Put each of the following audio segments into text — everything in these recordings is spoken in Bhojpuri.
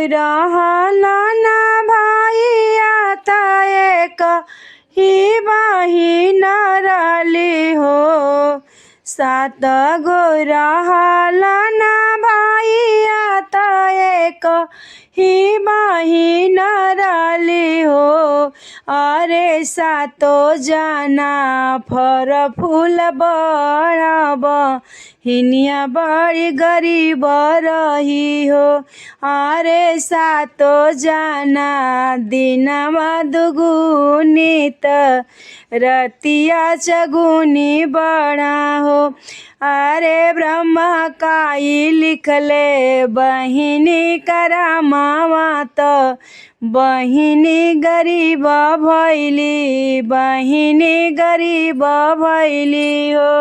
रहल ना भैया त एक ही बहिन रहली हो। 7 गो रहल ना भैया त एक ही बहिन रहली हो। अरे 7 जना फर फूल बड़ब हिनिया बड़ी गरीब रही हो। अरे 7 जना दिनवा दुगुनी त रतिया चगुनी बड़ा हो। अरे ब्रह्मा काई लिखले बहिनी करामावा त बहिनी गरीब भैली, बहिनी गरीब भैली हो।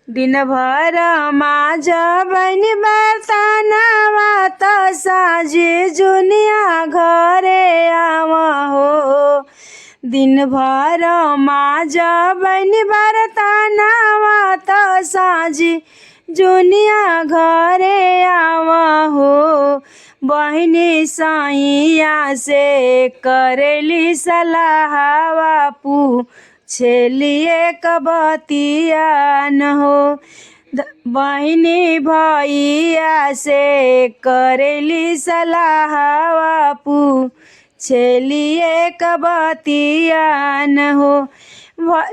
दिन भर माझ बहिनी बर्तनवा त साँझी जुनिया घरे आवा हो। दिन भर माझ बहिनी बर्तनवा त साँझी जुनिया घरे आवा हो। बहिनी सैया से करेली सलाहवा पूछेली एक बतिया न हो। बहिनी भैया से करेली सलाहवा पूछेली एक बतिया न हो।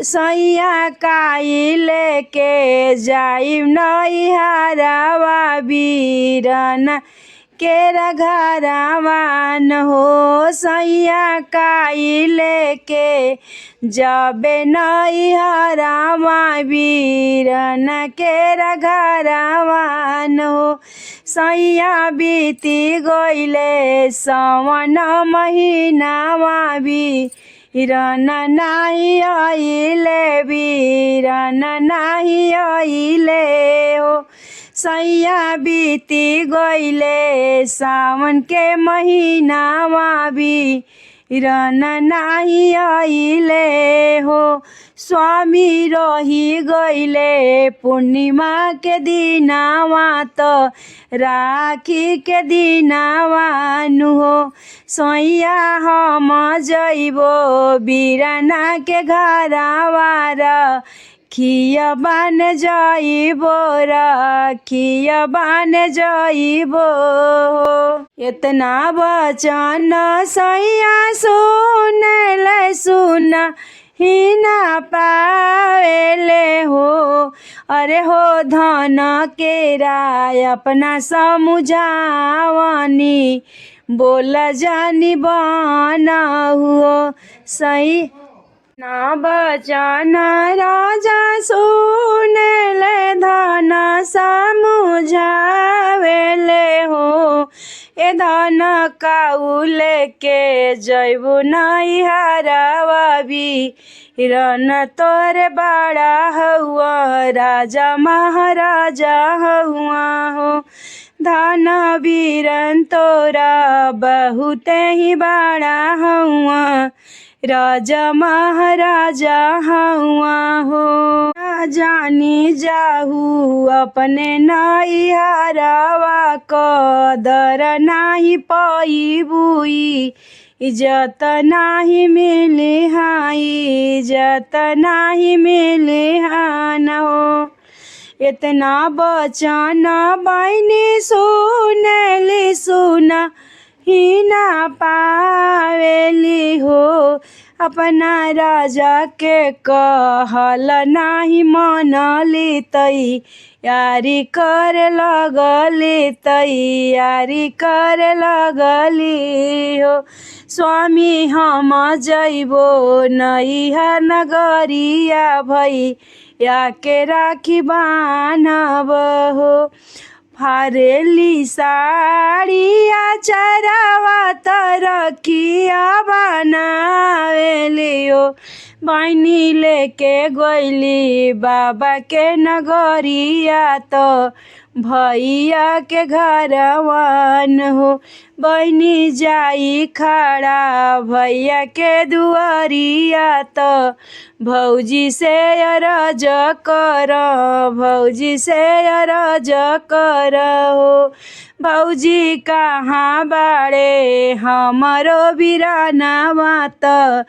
सैया काई लेके जाई नैहरवा बीरन केरा घरवा न हो। सैया काई लेके जाबे नैहरवा बीरन केरा घरवा न हो। सैया बीती गइले सावन महिनावा बीरन नाही आइले, बीरन नाही आइले हो। सैया बीती गइले सावन के महीनावा बीरन नाही आइले हो। स्वामी रही गइले पूर्णिमा के दिनावा त राखी के दिनावा नु हो। सैया हम जइबो बीरना के घरवा खिया बन जाइबो, खिया बन जाइबो। इतना वचन सैया सुनले सुन ही ना पावेले हो। अरे हो धन केरा अपना समुझावनी बोल जानी बन हुओ। सही ना बचन राजा सुनले धन समुझावेले हो। ए धन काउल के जैबु नैहरवा बीरन तोरे बड़ा हुआ राजा महाराजा हुआ हो। धन बीरन तोरा बहुत ही बड़ा हुआ राजा महाराजा हुआ हो। जानी जाहू अपने नैहरवा कदर नाही पाइबुई, इज्जत नाही मिली हाई, इज्जत नाही मिली हान हो। इतना बचन बहिनी सुनली सुन ही ना पावेली हो। अपना राजा के कहल नाही मनली तैयारी करे लगली, तैयारी करे लगली हो। स्वामी हम जइबो नैहर नगरिया भैया के राखी बान्हब हो। फारेली साड़िया चरावा तरकिया बनावेली हो। बहिनी लेके गइली बाबा के नगरिया तो भैया के घरवन हो। बहिनी जाई खड़ा भैया के दुआरिया तो भौजी से अरज कर, भौजी से अरज कर हो। भौजी कहाँ बाड़े हमरो बिरानवा त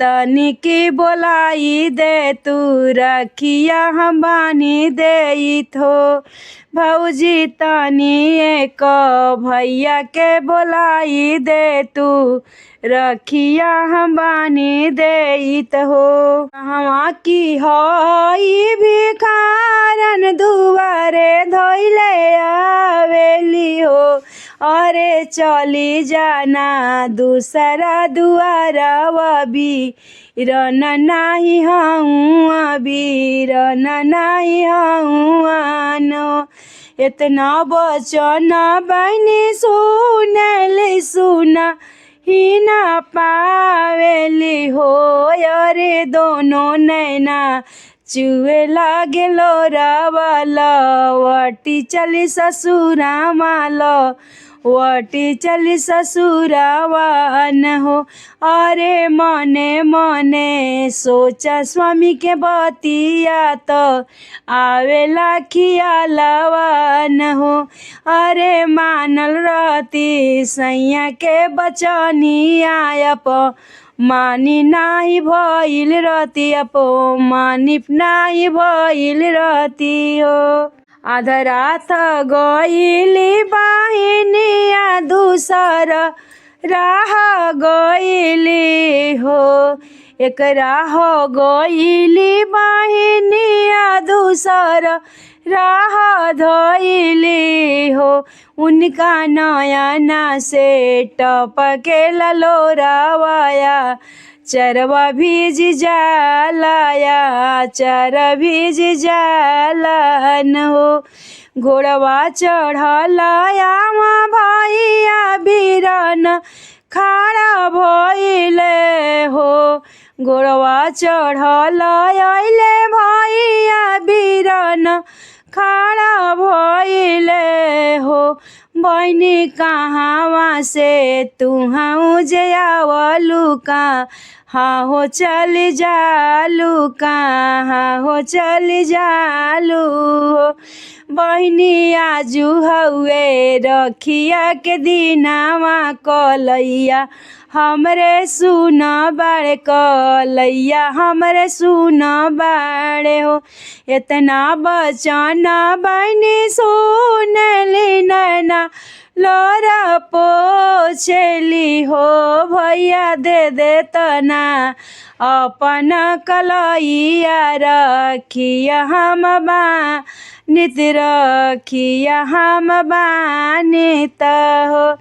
तनिकी बोलाई दे तू रखिया हम बानी देइत हो। भौजी तनी एक भैया के बोलाई दे तू रखिया हम बानी देइत हो। हवा की हई भिखारन दुआरे धोइले आवेली हो। अरे चली जाना दूसरा दुआरा बीरन नाही हऊँ बीरन नाही हऊँ। इतना बचन बनी सुनली सुना ही ना पावेली हो। अरे दोनों नैना चुए लागे लोरावा लवटी चली ससुरा माला वटी चली ससुरावा न हो। अरे मने मने सोचा स्वामी के बतिया तो आवेला खियालवा न हो। अरे मानल रहती सैया के बचनी आयप मानी नाही भइल रहती अपो मानी नाही भइल रहती हो। आधा रात गइली बहिनिया दूसर राह गइली हो। एक राह गइली बहिनिया दूसर राह धइली हो। उनका नयना से टपके लोरावाया चरवा भीज जालाया चर भीज जाला न हो। घोड़वा चढ़लाया भैया बीरन खड़ा भइले हो। घोड़वा चढ़लाइले भैया बीरन खड़ा भइले हो। बहनी कहाँ से तुहू जे आवलू का हाँ हो चल जालू कहाँ हो चल जालू हो। बहनी आजू हउए रखिया के दिनावा कलैया हमरे सुन बाड़े कलैया हमरे सुन बाड़े हो। इतना बचन बहनी सुनली नैना लोरा पोछली हो। भैया दे दे तना अपन कलैया रखिया हम नित रखिया हम बानित हो।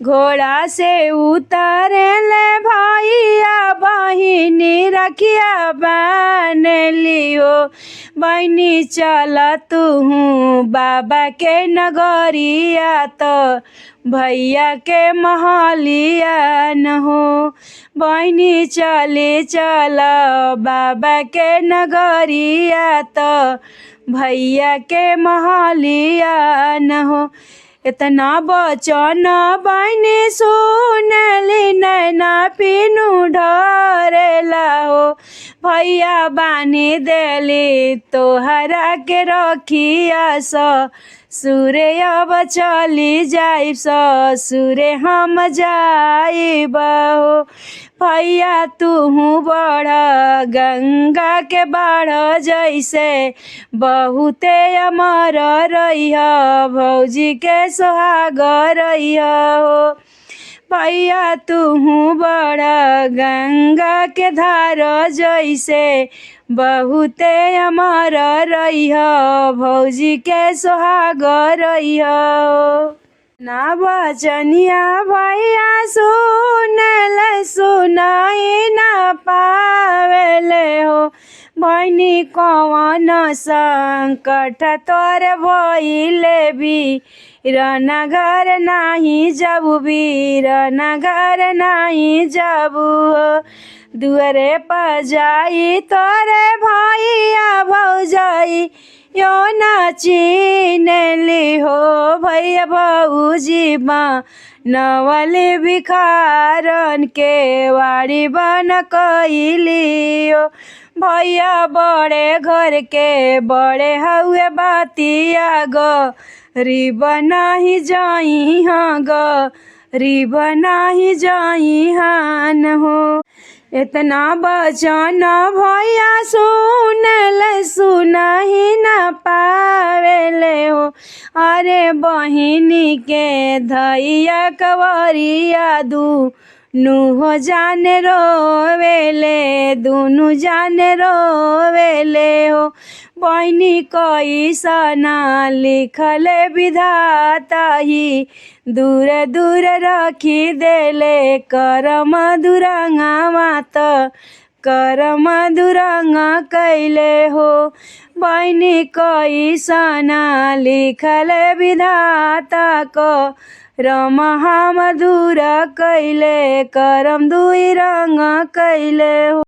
घोड़ा से उतरले भैया बहिनी रखिया बानली हो। बहनी चल तू बाबा के नगरिया तो भैया के महलिया न हो। बहनी चले चल बाबा के नगरिया तो भैया के महलिया न हो। इतना बचन बहनी सुनली नैना पीनू ढरेला हो। भैया बानी देली तोहरा के रखिया सुरे अब चली जाइब ससुरे हम जाइब हो। भैया तू बढ़ गंगा के बाढ़ जैसे बहुते अमर रहिया भौजी के सोहाग रहिया हो। भैया तू बढ़ गंगा के धार जैसे बहुते अमर रहिया भौजी के सोहाग रहिया हो। ना बचनिया भैया सुनल सुनाई ना पावेले हो। बहनी कौन संकट तोर भइले बीरन घर नाही जबू बीरन घर नाही जबू हो। दुआरे पर जाई तोरे भैया भौजाई यो ना चिन्हली हो। भैया भौजी नवली भिखारन के वाड़ी बन कइली हो। भैया बड़े घर के बड़े हउए बातिया गरीब नाही जाई हाँ गरीब नाही जाई हान हो। इतना बचन भैया सुनही न पावेले हो। अरे बहिनी के धैया कवरिया दुनु हो जाने रोवेले दुनु जाने रोवेले हो। बहिनी कैसना लिखले विधाता ही दूर दूर रखी देले करम दुरंगवा त करम दुरंग कैले हो। बहिनी कैसना लिखले विधाता करम हम दूर कैले करम दुई रंग कैले हो।